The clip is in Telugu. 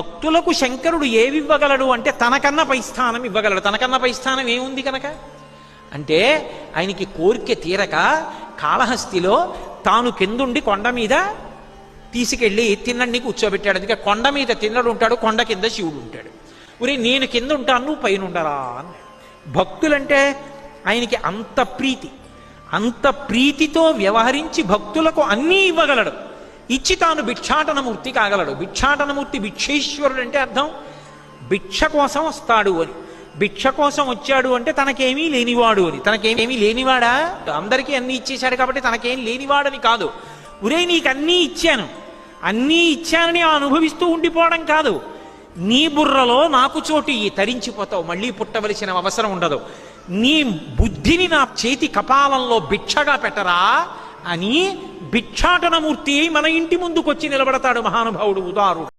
భక్తులకు శంకరుడు ఏవివ్వగలడు అంటే తనకన్నా పై స్థానం ఇవ్వగలడు. తనకన్నా పై స్థానం ఏముంది కనుక అంటే ఆయనకి కోరిక తీరక కాళహస్తిలో తాను కిందుండి కొండ మీద తీసుకెళ్ళి తిన్నడిని కూర్చోబెట్టాడు. అందుకే కొండ మీద తిన్నడు ఉంటాడు, కొండ కింద శివుడు ఉంటాడు. ఉరి నేను కింద ఉంటాను, నువ్వు పైన ఉండరా అన్నాడు. భక్తులంటే ఆయనకి అంత ప్రీతితో వ్యవహరించి భక్తులకు అన్నీ ఇవ్వగలడు. ఇచ్చి తాను భిక్షాటనమూర్తి కాగలడు. భిక్షాటనమూర్తి భిక్షేశ్వరుడు అంటే అర్థం భిక్ష కోసం వస్తాడు అని. భిక్ష కోసం వచ్చాడు అంటే తనకేమీ లేనివాడు అని. తనకేమీ లేనివాడా? అందరికీ అన్నీ ఇచ్చేశాడు కాబట్టి తనకేం లేనివాడని కాదు. ఉరే నీకు అన్నీ ఇచ్చానని అనుభవిస్తూ ఉండిపోవడం కాదు. నీ బుర్రలో నాకు చోటు తరించిపోతావు, మళ్ళీ పుట్టవలసిన అవసరం ఉండదు. నీ బుద్ధిని నా చేతి కపాలంలో భిక్షగా పెట్టరా అని భిక్షాటనమూర్తి మన ఇంటి ముందుకొచ్చి నిలబడతాడు మహానుభావుడు ఉదారుడు.